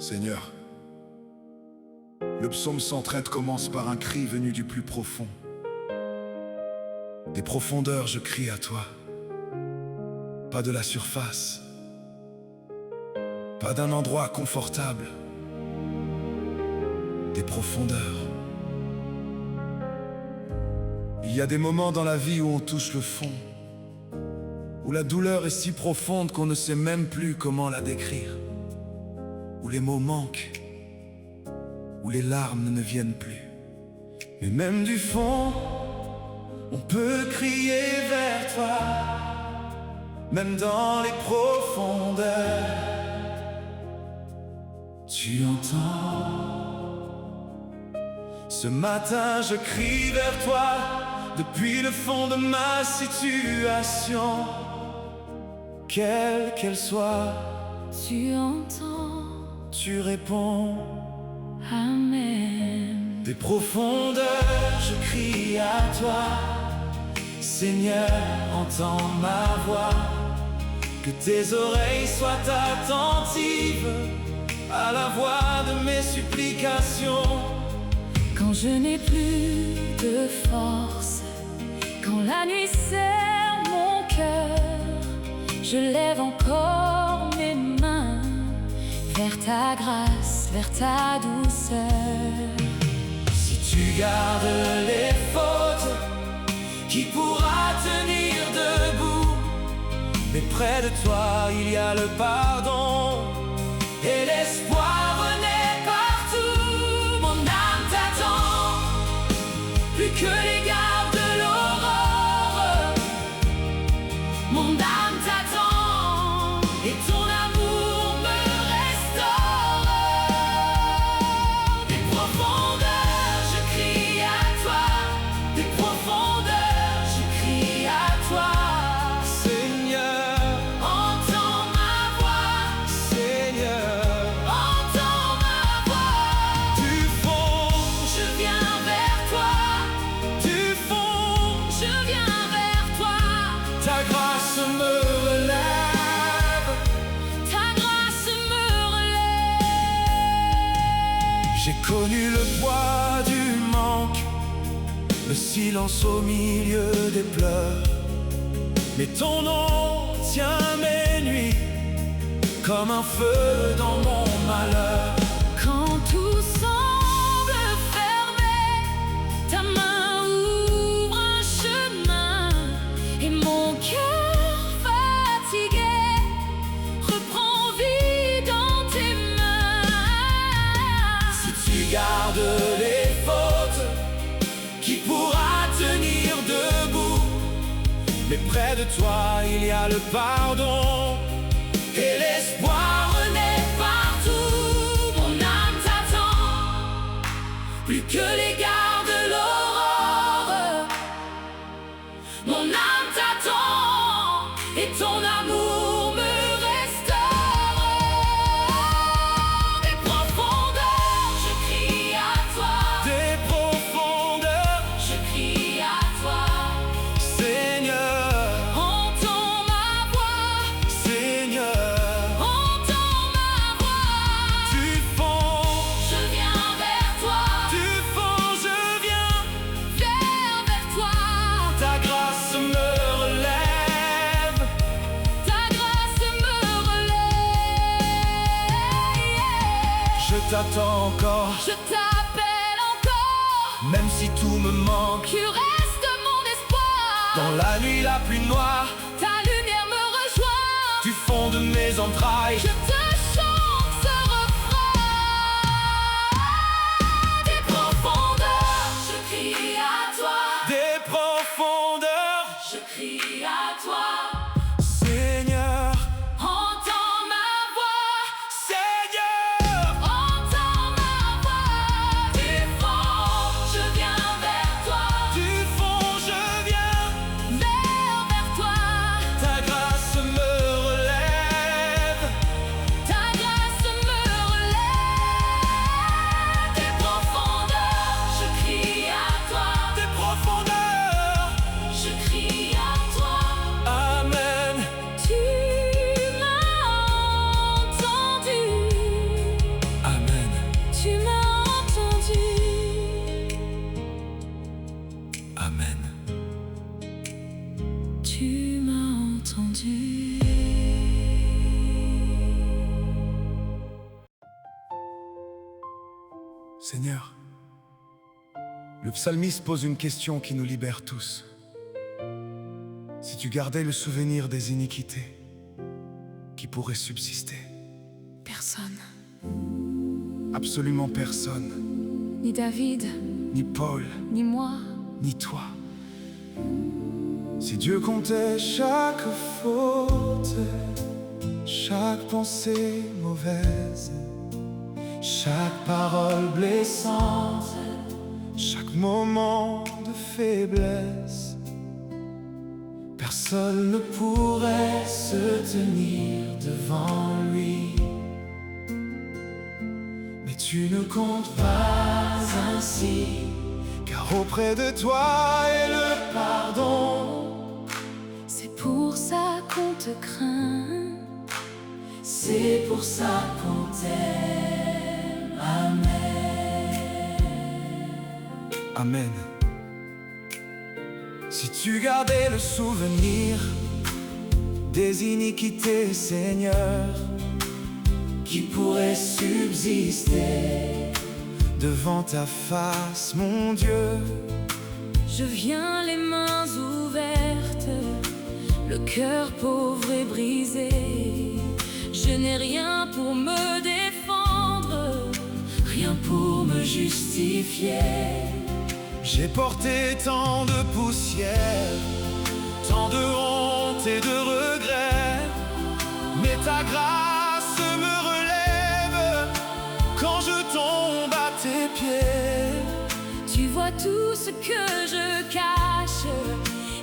Seigneur, le psaume 113 commence par un cri venu du plus profond. Des profondeurs, je crie à toi, pas de la surface, pas d'un endroit confortable, des profondeurs. Il y a des moments dans la vie où on touche le fond, où la douleur est si profonde qu'on ne sait même plus comment la décrire, où les mots manquent, où les larmes ne viennent plus. Mais même du fond, on peut crier vers toi, même dans les profondeurs. Tu entends? Ce matin je crie vers toi, depuis le fond de ma situation, quelle qu'elle soit. Tu entends? Tu réponds. Amen. Des profondeurs, je crie à toi, Seigneur, entends ma voix. Que tes oreilles soient attentives à la voix de mes supplications. Quand je n'ai plus de force, quand la nuit serre mon cœur, je lève encore mes mains vers ta grâce, vers ta douceur. Si tu gardes les fautes, qui pourra tenir debout? Mais près de toi il y a le pardon et l'espoir renaît partout. Mon âme t'attend, plus que les gardes de l'aurore. Mon âme t'attend et ton amour me restaure. Des profondeurs, je crie à toi. Des profondeurs, je crie à toi. Seigneur, entends ma voix. Seigneur, entends ma voix. Du fond, je viens vers toi. Du fond, je viens vers toi. Ta grâce me relève. Ta grâce me relève. J'ai connu le poids du manque, le silence au milieu des pleurs. Mais ton nom tient mes nuits comme un feu dans mon malheur. Quand tout semble fermé, ta main ouvre un chemin et mon cœur fatigué reprend vie dans tes mains. Si tu gardes les fautes, qui pourra tenir debout? Mais près de toi il y a le pardon et l'espoir renaît partout. Mon âme t'attend, plus que les gardes de l'aurore. Mon âme t'attend et ton amour me restaure. Des profondeurs, je crie à toi. Des profondeurs, Je crie à toi. Seigneur, Entends ma voix. Seigneur. Entends ma voix. Du fond, Je viens vers toi. du fond, je viens. Vers toi. Ta grâce me relève. Ta grâce me relève. Je t'attends encore, Je t'appelle encore. même si tout me manque. Tu restes mon espoir. Dans la nuit la plus noire, Ta lumière me rejoint. du fond de mes entrailles, Je te chante ce refrain. Des profondeurs, je crie à toi. des profondeurs. Je crie à toi. Seigneur, Entends ma voix. Seigneur. Entends ma voix. Du fond, je viens vers toi. Du fond, je viens. Vers toi. Ta grâce me relève. Seigneur, le psalmiste pose une question qui nous libère tous. Si tu gardais le souvenir des iniquités, qui pourrait subsister? Personne. Absolument personne. Ni David, Ni Paul, ni moi. ni toi. Si Dieu comptait chaque faute, chaque pensée mauvaise, chaque parole blessante, chaque moment de faiblesse, personne ne pourrait se tenir devant lui. Mais tu ne comptes pas ainsi, car auprès de toi est le pardon. C'est pour ça qu'on te craint. C'est pour ça qu'on t'aime. Amen. Amen. Si tu gardais le souvenir des iniquités, Seigneur, qui pourrait subsister devant ta face, mon Dieu? Je viens les mains ouvertes, le cœur pauvre et brisé. Je n'ai rien pour me défendre, rien pour me justifier. J'ai porté tant de poussière, tant de honte et de regrets, mais ta grâce me relève quand je tombe à tes pieds. Tu vois tout ce que je cache,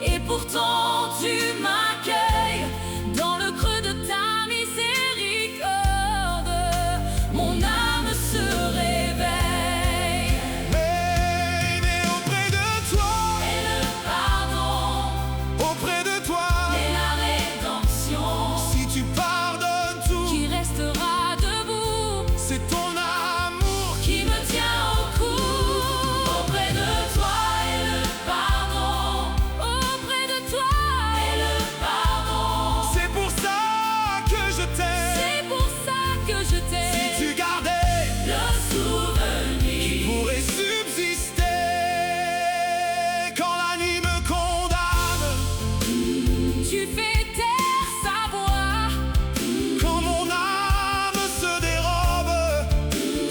et pourtant tu m'accueilles dans le creux de ta miséricorde. Mon âme se réveille. Mais auprès de toi Et le pardon, auprès de toi, et la rédemption, si tu pardonnes tout, qui restera debout, c'est ton amour qui me tient au cou. Auprès de toi et le pardon, auprès de toi et le pardon. c'est pour ça que je t'aime. C'est pour ça que je t'aime. Si tu gardais Le souvenir pourrait subsister quand la nuit me condamne, tu fais taire sa voix, quand mon âme se dérobe,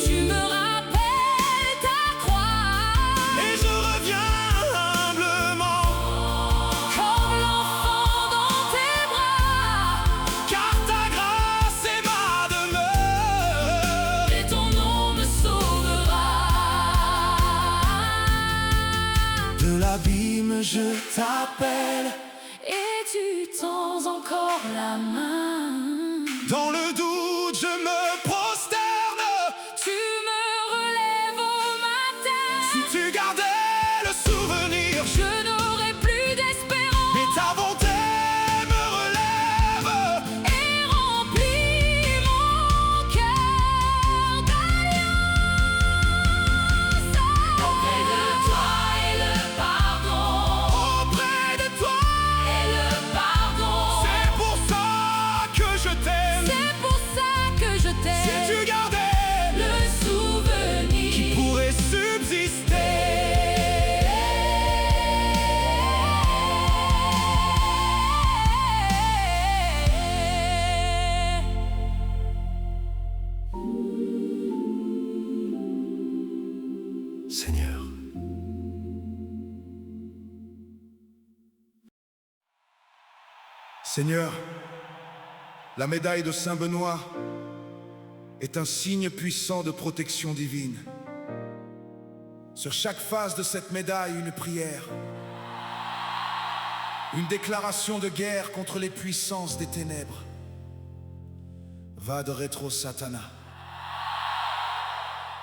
tu me rappelles ta croix. et je reviens humblement, Comme l'enfant dans tes bras, car ta grâce est ma demeure. et ton nom me sauvera. De l'abîme je t'appelle, Et tu tends encore la main. dans le doute je me prosterne. Tu me relèves au matin. Si tu gardais le souvenir, Je n'aurai plus d'espérance. mais ta bonté me relève. Et remplis mon cœur d'alliance. Auprès de toi et le pardon, Auprès de toi, et le pardon. c'est pour ça que je t'aime. C'est pour ça que je Si t'aime. tu gardais Le souvenir qui pourrait subsister. Seigneur, Seigneur, la médaille de Saint Benoît est un signe puissant de protection divine. Sur chaque face de cette médaille, une prière, une déclaration de guerre contre les puissances des ténèbres. Va de rétro, Satana.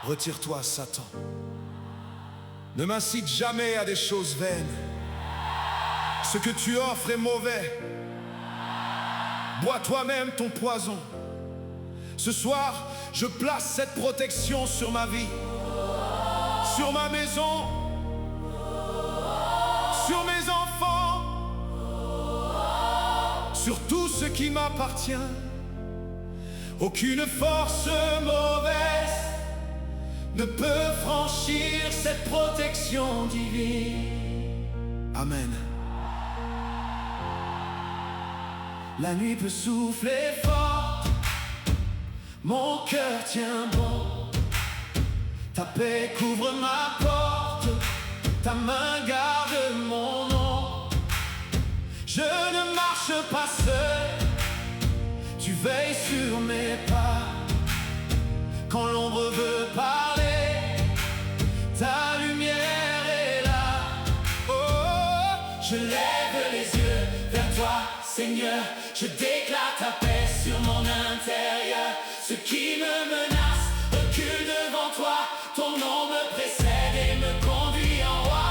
Retire-toi, Satan. Ne m'incite jamais à des choses vaines. Ce que tu offres est mauvais. Bois toi-même ton poison. Ce soir, je place cette protection sur ma vie, sur ma maison, sur mes enfants, sur tout ce qui m'appartient. Aucune force mauvaise ne peut franchir cette protection divine. Amen. La nuit peut souffler fort, mon cœur tient bon. Ta paix couvre ma porte, ta main garde mon nom. Je ne marche pas seul, tu veilles sur mes pas. Quand l'ombre veut parler, ta lumière est là. Oh, je lève les yeux vers toi, Seigneur. Je déclare ta paix sur mon intérieur. Ce qui me menace recule devant toi. Ton nom me précède et me conduit en roi.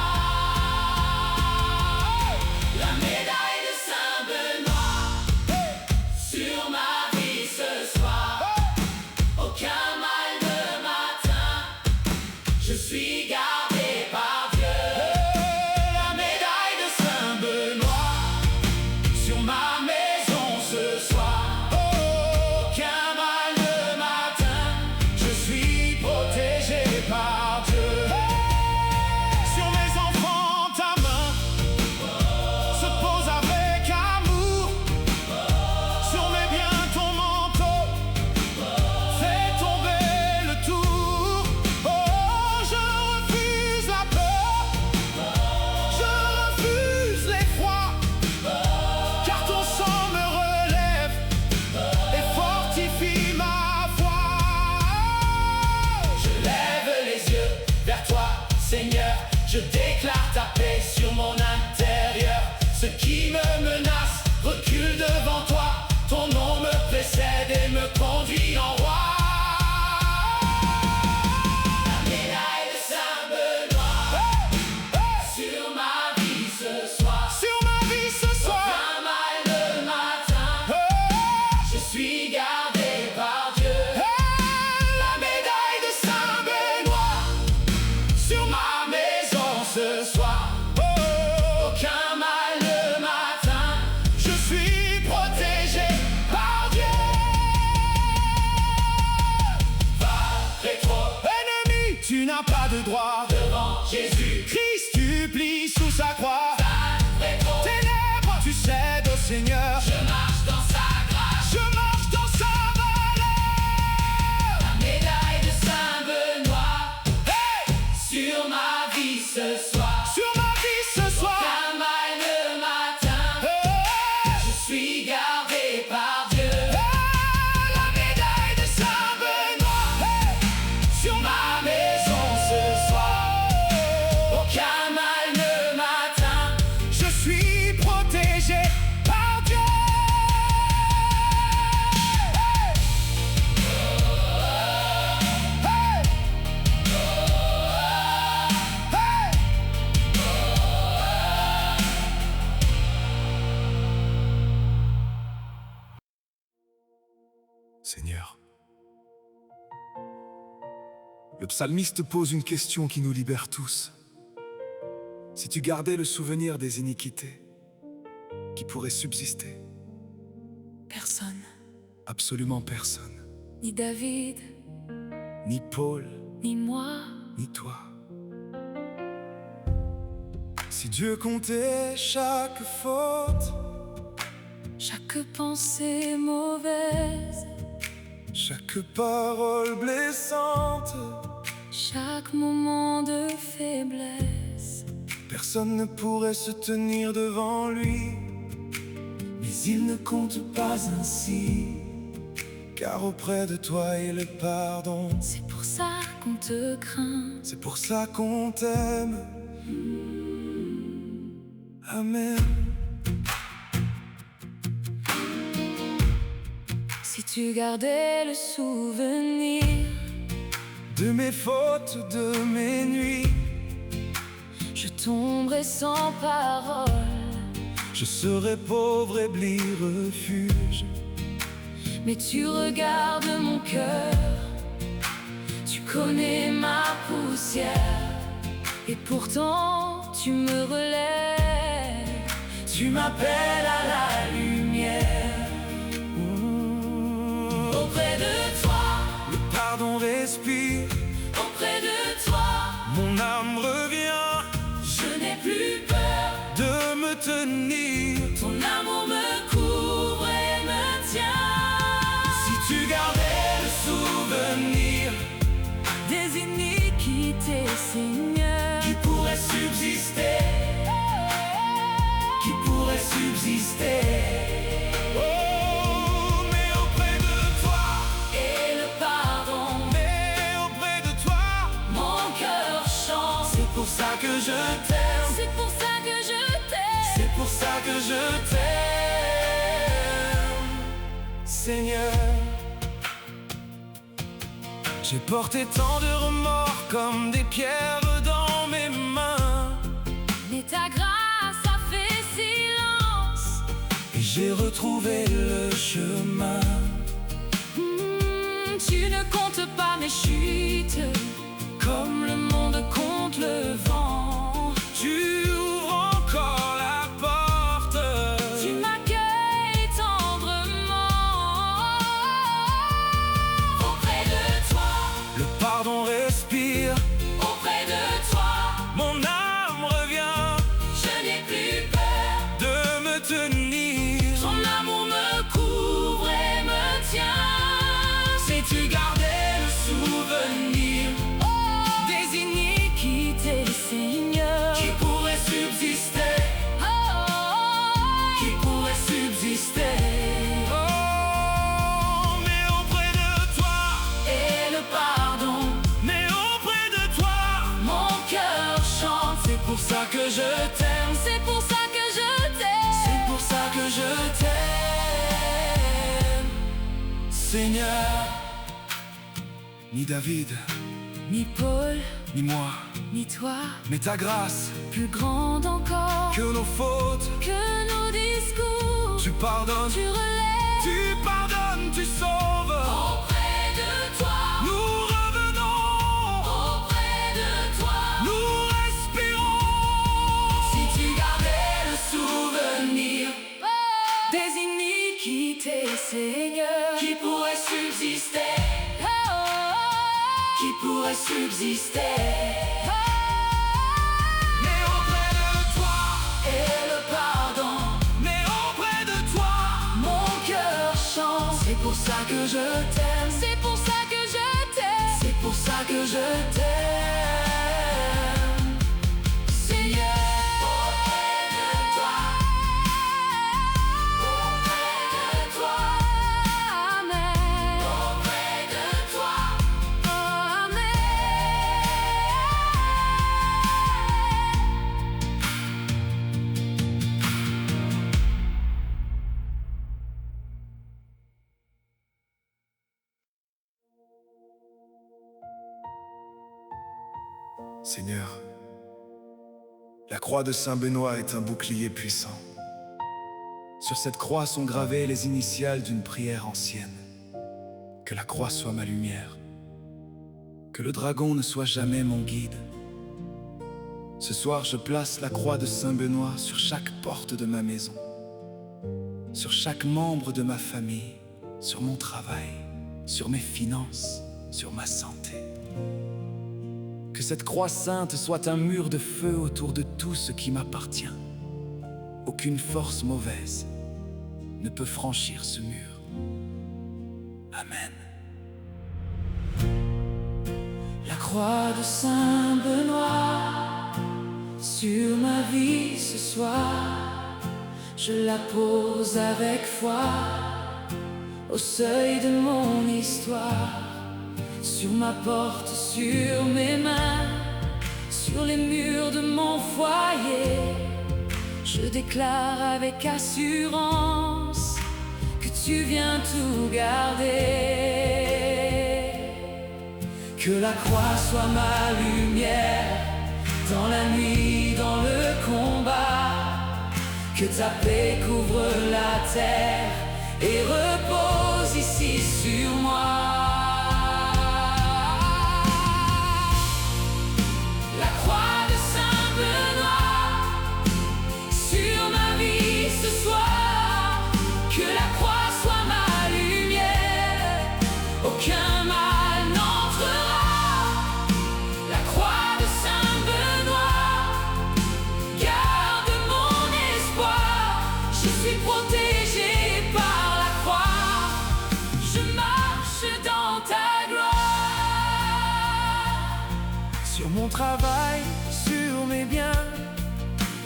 La médaille de Saint-Benoît sur ma vie ce soir. Aucun mal ne m'atteint, je suis gardé par Dieu. La médaille de Saint-Benoît sur ma maison ce soir. Aucun mal ne m'atteint, je suis protégé par Dieu. Sur mes enfants, ta main se pose avec amour. Sur mes biens, ton manteau fait tomber le tour. Oh, je refuse la peur, je refuse l'effroi, car ton sang me relève et fortifie ma foi. Je lève les yeux vers toi, Seigneur. Je déclare ta paix sur mon intérieur. Ce qui me menace recule devant toi. Ton nom me précède et me conduit en roi. La médaille de Saint-Benoît sur ma vie ce soir. Sur ma vie ce soir. Aucun mal ne m'atteint, je suis gardé par Dieu. La médaille de Saint-Benoît sur ma maison ce soir. Aucun mal ne m'atteint, je suis protégé par Dieu. Va, rétro, ennemi, tu n'as pas de droit devant Jésus. Christ, tu plies sous sa croix. Va, rétro, ténèbres, tu cèdes au Seigneur. Je marche dans sa grâce, je marche dans sa valeur. La médaille de Saint-Benoît sur ma vie ce soir. Sur ma vie ce soir. Aucun mal ne m'atteint, je suis gardé par Dieu. La médaille de Saint-Benoît sur ma maison ce soir. Aucun mal ne m'atteint, je suis protégé par Dieu. Seigneur. Le psalmiste pose une question qui nous libère tous. Si tu gardais le souvenir des iniquités, qui pourrait subsister? Personne, Absolument personne. ni David, Ni Paul, ni moi. ni toi. Si Dieu comptait chaque faute, Chaque pensée mauvaise, chaque parole blessante, chaque moment de faiblesse, personne ne pourrait se tenir devant lui. Mais il ne compte pas ainsi, car auprès de toi est le pardon. c'est pour ça qu'on te craint. C'est pour ça qu'on t'aime. Amen. Si tu gardais le souvenir De mes fautes, de mes nuits, je tomberais sans parole. je serai pauvre, ébli, refuge. Mais tu regardes mon cœur, tu connais ma poussière, et pourtant tu me relèves, tu m'appelles à la lumière. Auprès de toi, Le pardon respire, auprès Seigneur. J'ai porté tant de remords comme des pierres dans mes mains, mais ta grâce a fait silence. et j'ai retrouvé le chemin. Tu ne comptes pas mes chutes, Comme le monde compte le vent, tu ouvres encore la porte. tu m'accueilles tendrement. Auprès de toi, Le pardon respire, auprès de toi, mon âme revient je n'ai plus peur. de me tenir. Ton amour me couvre et me tient. Si tu gardais le souvenir des iniquités, Seigneur, qui pourrait subsister, qui pourrait subsister. Oh, mais auprès de toi, et le pardon, mais auprès de toi, mon cœur chante. c'est pour ça que je t'aime, C'est pour ça que je t'aime. c'est pour ça que je t'aime, Seigneur. Ni David, Ni Paul, ni moi, ni toi, mais ta grâce, plus grande encore que nos fautes, que nos discours. tu pardonnes, Tu relèves tu pardonnes, tu sauves. auprès de toi, Nous revenons, auprès de toi. nous respirons. Si tu gardais le souvenir des iniquités, Seigneur, Qui pourrait subsister, qui pourrait subsister. Oh, Mais auprès de toi, et le pardon, mais auprès de toi, mon cœur chante. c'est pour ça que je t'aime, C'est pour ça que je t'aime, c'est pour ça que je t'aime, Seigneur. Auprès de toi, auprès de toi, Amen. Auprès de toi, Amen. Seigneur, la croix de Saint Benoît est un bouclier puissant. Sur cette croix sont gravées les initiales d'une prière ancienne. Que la croix soit ma lumière, que le dragon ne soit jamais mon guide. Ce soir, je place la croix de Saint Benoît sur chaque porte de ma maison, sur chaque membre de ma famille, sur mon travail, sur mes finances, sur ma santé. Que cette croix sainte soit un mur de feu autour de tout ce qui m'appartient. Aucune force mauvaise ne peut franchir ce mur. Amen. La croix de Saint Benoît sur ma vie ce soir, je la pose avec foi au seuil de mon histoire. Sur ma porte, sur mes mains, sur les murs de mon foyer, je déclare avec assurance que tu viens tout garder. Que la croix soit ma lumière dans la nuit, dans le combat. Que ta paix couvre la terre et repose ici sur moi. La croix de Saint Benoît sur ma vie ce soir. Que la croix soit ma lumière, aucun mal n'entrera. La croix de Saint Benoît garde mon espoir. Je suis protégé par la croix. Je marche dans ta gloire. sur mon travail, sur mes biens,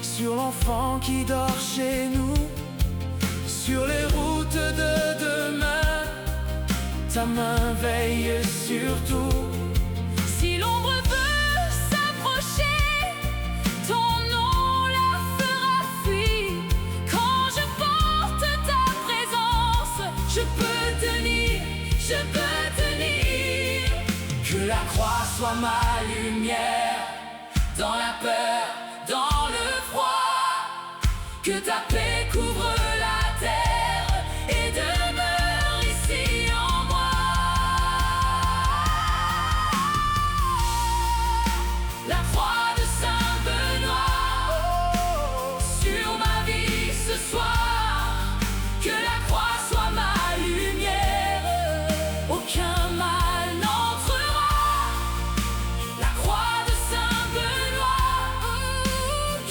sur l'enfant qui dort chez nous, sur les routes de demain, ta main veille sur tout. Si l'ombre veut s'approcher, ton nom la fera fuir. Quand je porte ta présence, je peux je peux tenir. Que la croix soit ma lumière, dans la peur, dans le froid. Que ta paix couvre la terre et demeure ici en moi. La croix de Saint-Benoît sur ma vie ce soir. Que la croix soit ma lumière, aucun mal n'entrera. La croix de Saint-Benoît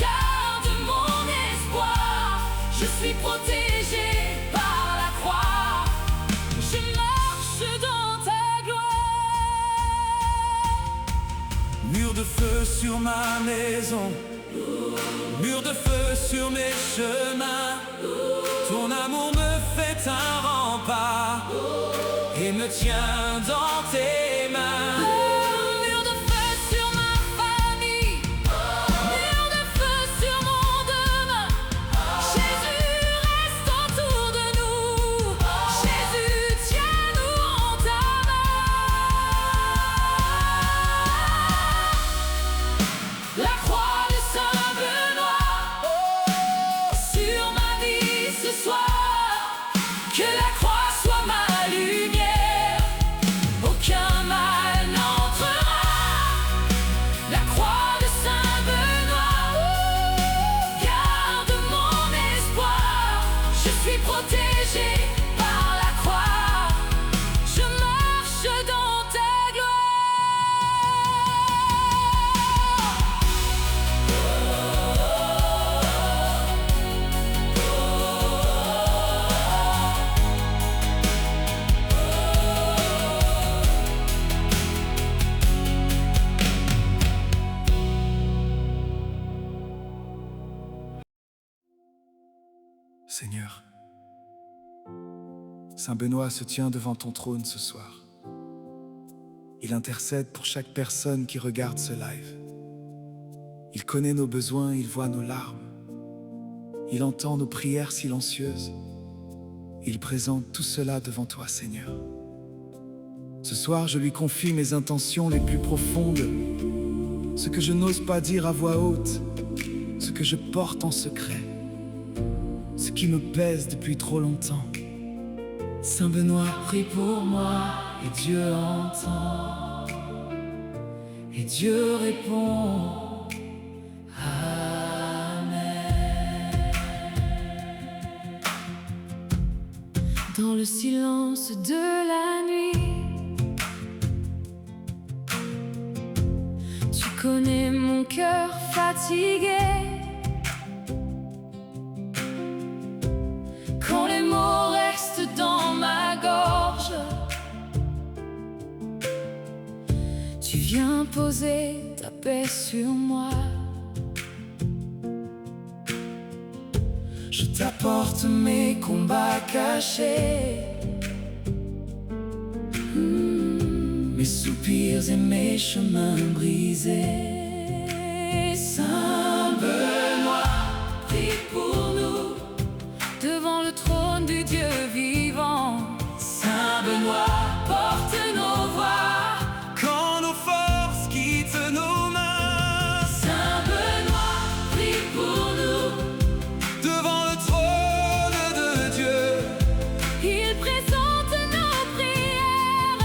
garde mon espoir. Je suis protégé par la croix. Je marche dans ta gloire. Mur de feu sur ma maison, mur de feu sur mes chemins. Ton amour me fait un rempart et me tient dans tes mains. Mur de feu sur ma famille, mur de feu sur mon demain. Jésus reste autour de nous. Jésus, tiens-nous en ta main. La croix de Saint-Benoît sur ma vie ce soir. Que la croix soit ma lumière, aucun mal n'entrera. La croix de Saint-Benoît garde mon espoir. Je suis protégé par la croix. Je marche dans ta Seigneur, Saint Benoît se tient devant ton trône ce soir. Il intercède pour chaque personne qui regarde ce live. Il connaît nos besoins, il voit nos larmes. Il entend nos prières silencieuses. Il présente tout cela devant toi, Seigneur. Ce soir, je lui confie mes intentions les plus profondes, ce que je n'ose pas dire à voix haute, ce que je porte en secret, ce qui me pèse depuis trop longtemps. Saint Benoît, prie pour moi et Dieu entend et Dieu répond. Amen. Dans le silence de la nuit, tu connais mon cœur fatigué. Quand les mots restent dans ma gorge, tu viens poser ta paix sur moi. Je t'apporte mes combats cachés, mes soupirs et mes chemins brisés. Saint Benoît, Prie pour nous devant le trône du Dieu vivant. Saint Benoît, Porte nos voix. quand nos forces quittent nos mains. Saint Benoît, prie pour nous. Devant le trône de Dieu, Il présente nos prières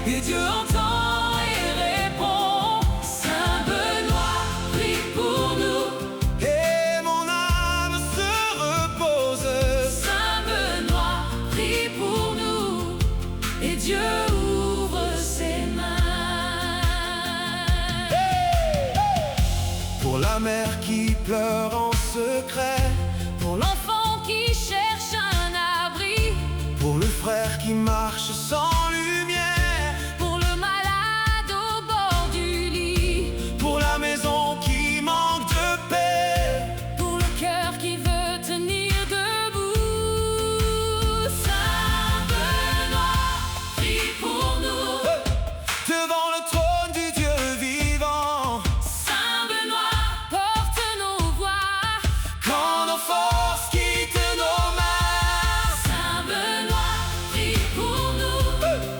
et Dieu entend et répond. Saint Benoît, prie pour nous. et mon âme se repose. Saint Benoît, prie pour nous. Et Dieu ouvre ses mains. Pour la mère qui pleure en secret, Pour l'enfant qui cherche un abri, pour le frère qui marche sans lumière, pour le malade au bord du lit, pour la maison qui manque de paix, pour le cœur qui veut tenir debout. Saint Benoît, prie pour nous. devant le trône du Dieu vivant. Saint Benoît, porte nos voix. Quand nos forces quittent nos mains, Saint Benoît, prie pour nous.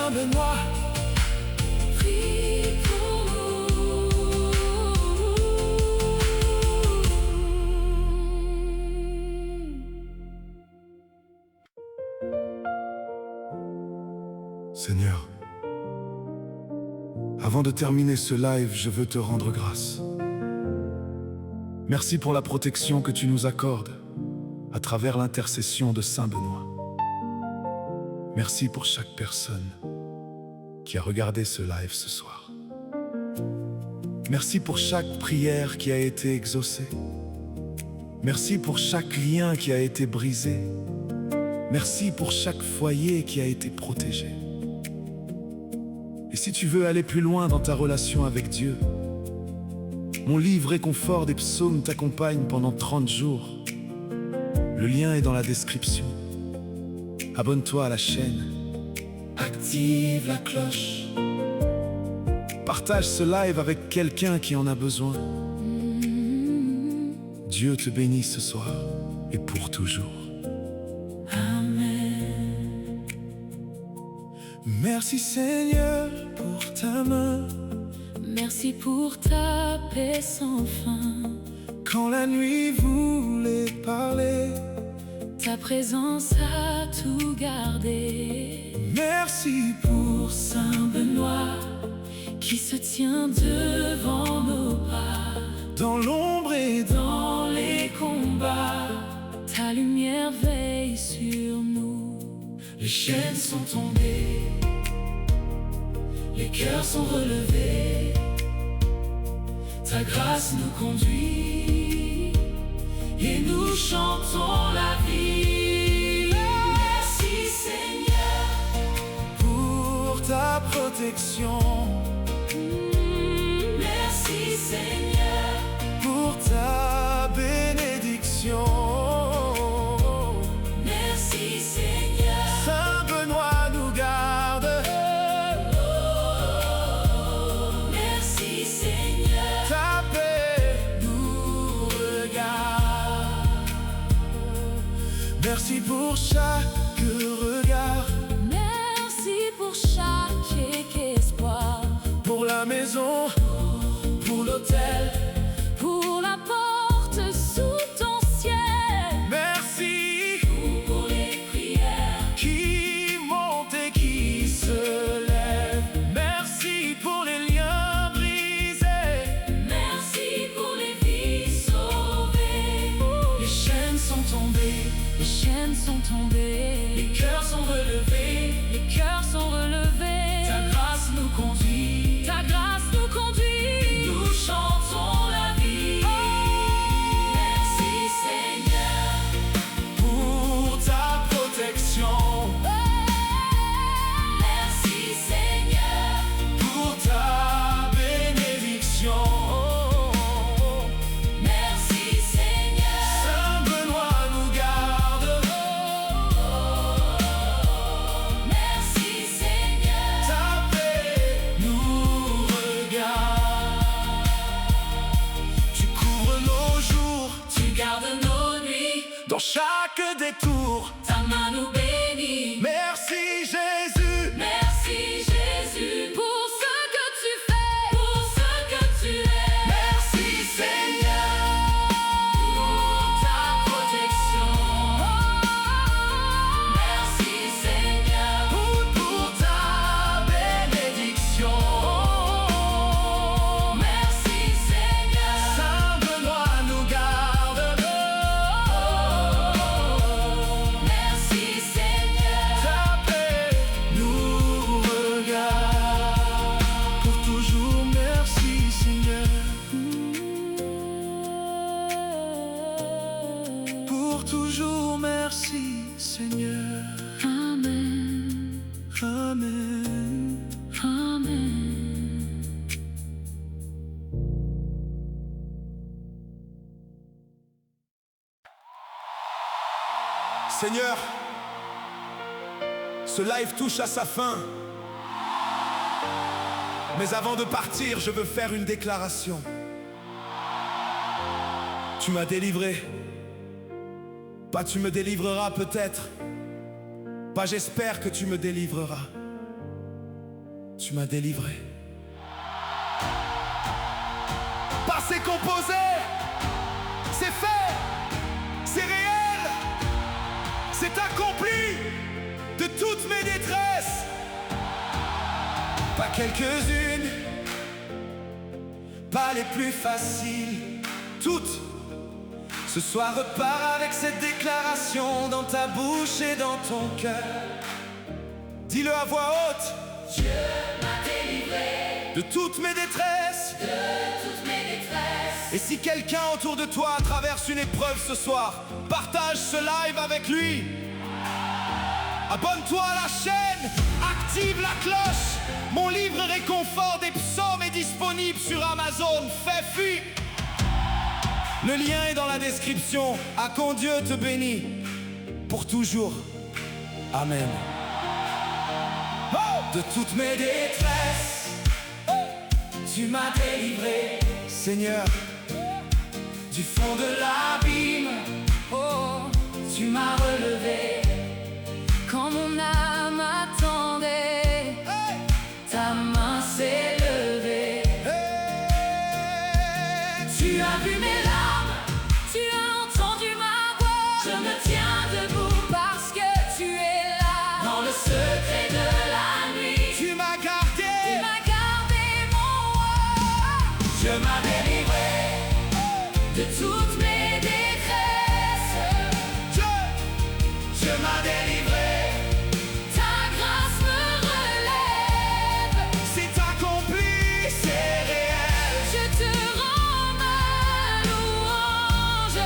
Saint Benoît, prie pour nous. Seigneur, avant de terminer ce live, je veux te rendre grâce. Merci pour la protection que tu nous accordes à travers l'intercession de Saint Benoît. Merci pour chaque personne qui a regardé ce live ce soir. Merci pour chaque prière qui a été exaucée. Merci pour chaque lien qui a été brisé. Merci pour chaque foyer qui a été protégé. Et si tu veux aller plus loin dans ta relation avec Dieu, mon livre Réconfort des psaumes t'accompagne pendant 30 jours. Le lien est dans la description. Abonne-toi à la chaîne. Active la cloche. Partage ce live avec quelqu'un qui en a besoin. Dieu te bénisse ce soir et pour toujours. Amen. Merci Seigneur pour ta main. Merci pour ta paix sans fin. Quand la nuit voulait parler, Ta présence a tout gardé. merci pour Saint Benoît qui se tient devant nos pas. dans l'ombre et Dans les combats, ta lumière veille sur nous. les chaînes sont tombées, Les cœurs sont relevés. Ta grâce nous conduit et nous chantons la vie. Merci Seigneur pour ta protection, Merci Seigneur pour ta bénédiction. Merci Seigneur Saint Benoît nous garde, Merci Seigneur ta paix nous regarde. Merci pour chaque regard, Merci pour chaque espoir. pour la maison, pour l'hôtel. Pour la porte sous ton ciel. Merci Pour les prières. qui montent et qui se lèvent. Merci pour les liens brisés. Merci pour les vies sauvées. Les chaînes sont tombées, Les chaînes sont tombées. les cœurs sont relevés. Les cœurs sont relevés. Ta grâce nous conduit, Ta grâce nous conduit. nous chantons la vie. Merci Seigneur Pour ta protection, Merci Seigneur pour ta bénédiction. Merci Seigneur Saint Benoît nous garde, Merci Seigneur ta paix nous regarde. Tu couvres nos jours, Tu gardes nos nuits. dans chaque détour. Ta main nous bénit. Merci Jésus, Merci Jésus pour ce que tu fais, pour ce que tu es. merci Seigneur Pour ta protection. Merci Seigneur pour ta bénédiction. Merci Seigneur Saint Benoît nous garde, Merci Seigneur ta paix nous regarde. Pour toujours merci Seigneur, pour toujours merci Seigneur. Amen, Amen. Amen. Seigneur, ce live touche à sa fin. Mais avant de partir, je veux faire une déclaration. Tu m'as délivré. Pas tu me délivreras peut-être. Pas j'espère que tu me délivreras. tu m'as délivré. Passé composé, c'est fait, c'est réel, c'est accompli de toutes mes détresses. Pas quelques-unes, pas les plus faciles, toutes. Ce soir repars avec cette déclaration dans ta bouche et dans ton cœur. Dis-le à voix haute. Dieu m'a délivré De toutes mes détresses. de toutes mes détresses. Et si quelqu'un autour de toi traverse une épreuve ce soir, partage ce live avec lui. Abonne-toi à la chaîne, active la cloche. Mon livre réconfort des psaumes est disponible sur Amazon. Fais fuir. Le lien est dans la description. À quand Dieu te bénisse pour toujours. Amen. De toutes mes détresses, tu m'as délivré, Seigneur. Du fond de l'abîme, Oh, tu m'as relevé. quand mon âme attendait, ta main s'est levée. Tu as vu mes larmes, tu as entendu ma voix. Je me tiens debout parce que tu es là. Dans le secret de la nuit, Tu m'as tu gardé, m'as gardé mon roi. Dieu m'a délivré. De toutes mes détresses, Dieu m'a délivré. ta grâce me relève. C'est accompli, c'est réel. Je te rends ma louange.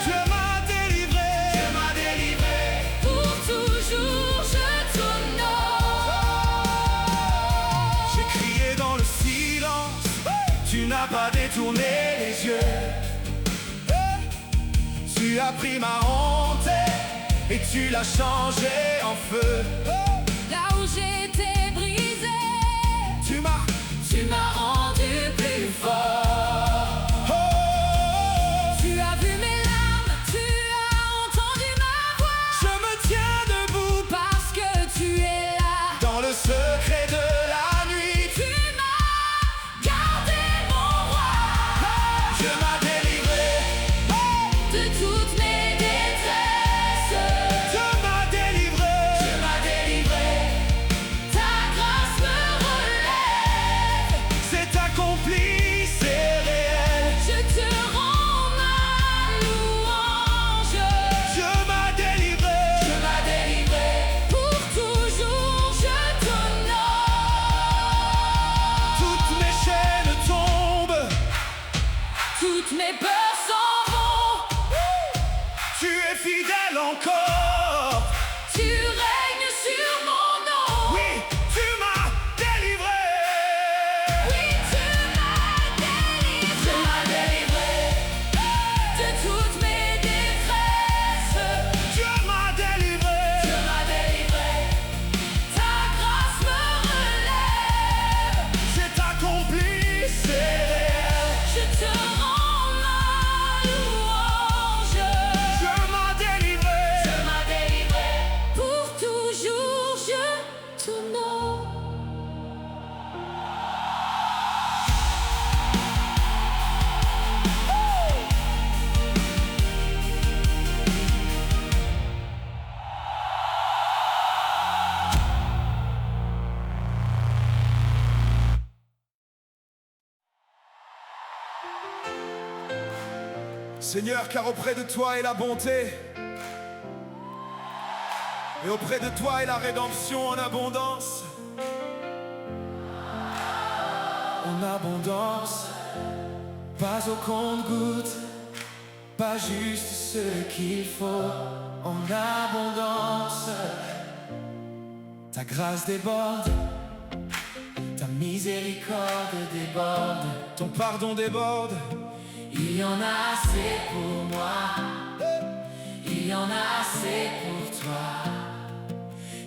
Dieu m'a délivré, Dieu m'a délivré. Pour toujours je t'honore. J'ai crié dans le silence, tu n'as pas détourné les yeux. Tu as pris ma honte et tu l'as changée en feu. Là où j'étais brisé, Tu tu m'as rendu plus fort. oh, Tu as vu mes larmes, tu as entendu ma voix. je me tiens debout Parce que tu es là, dans le secret de la nuit. tu m'as gardé mon roi. Dieu m'a délivré, De toutes mes détresses, Dieu m'a délivré. tu m'as délivré. Ta grâce me relève. C'est accompli, c'est réel. Je te rends ma louange. Dieu m'a délivré, Tu m'as délivré. Pour toujours je t'honore. toutes mes chaînes tombent. Toutes mes peurs s'en vont. Tu es fidèle encore. Tu règnes sur mon nom. Oui, tu m'as délivré. Oui, tu m'as délivré. Tu m'as délivré. De toutes mes détresses. Dieu m'a délivré. Tu m'as délivré. Ta grâce me relève. C'est accompli, c'est réel. Je te rends ma louange. Dieu m'a délivré. Tu m'as délivré. Pour toujours je t'honore. Seigneur, car auprès de toi est la bonté, et auprès de toi est la rédemption en abondance. En abondance, pas au compte-goutte, pas juste ce qu'il faut. En abondance, ta grâce déborde, ta miséricorde déborde, ton pardon déborde. Il y en a assez pour moi. Il y en a assez pour toi.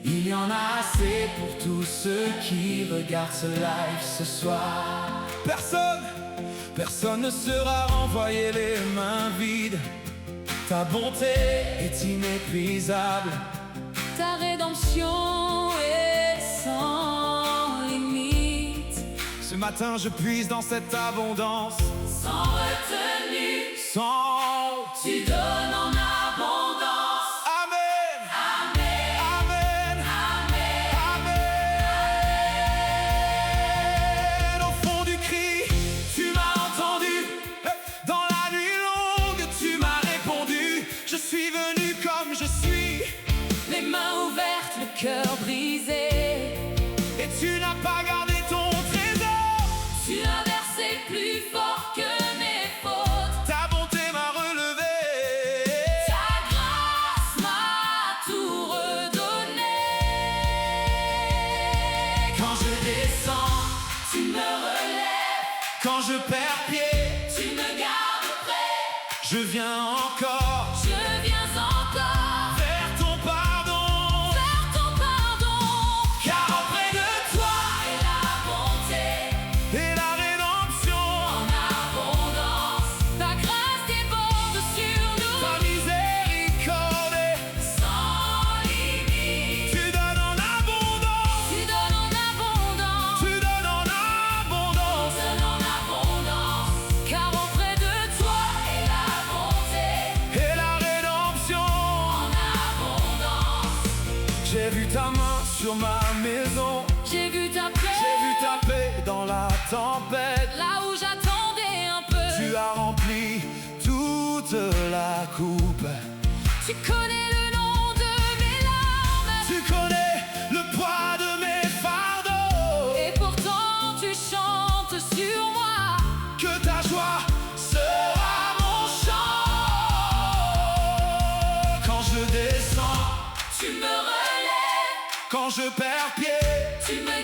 Il y en a assez pour tous ceux qui regardent ce live ce soir. Personne ne sera renvoyé les mains vides. Ta bonté est inépuisable. Ta rédemption est sans limite. Ce matin je puise dans cette abondance. Sans retenue, Sans... tu donnes en abondance. Amen. Amen, Amen. amen, Amen. Au fond du cri, tu m'as entendu. Dans la nuit longue, tu m'as répondu. Je suis venu comme je suis. les mains ouvertes, le cœur brisé. Et tu n'as pas gardé ton trésor. Tu as versé plus fort que mes fautes. Ta bonté m'a relevé. Ta grâce m'a tout redonné. Quand je descends, Tu me relèves, quand je perds pied, tu me gardes près. je viens encore Je viens encore vers ton pardon. vers ton pardon. Car auprès de toi Et la bonté est la rédemption. en abondance. Ta grâce déborde sur nous. Ta miséricorde est Sans limite. tu donnes en abondance. Tu donnes en abondance. Tu donnes en abondance. Donne en abondance. Car auprès de toi est la bonté Et la rédemption. en abondance. J'ai vu ta main sur ma maison. J'ai vu ta paix J'ai vu ta paix dans la tempête. là où j'attendais un peu. Tu as rempli toute la coupe. Tu connais le nom de mes larmes. Tu connais le poids de mes fardeaux. Et pourtant tu chantes sur moi. Que ta joie sera mon chant. Quand je descends, Tu me relèves, quand je perds pied, tu me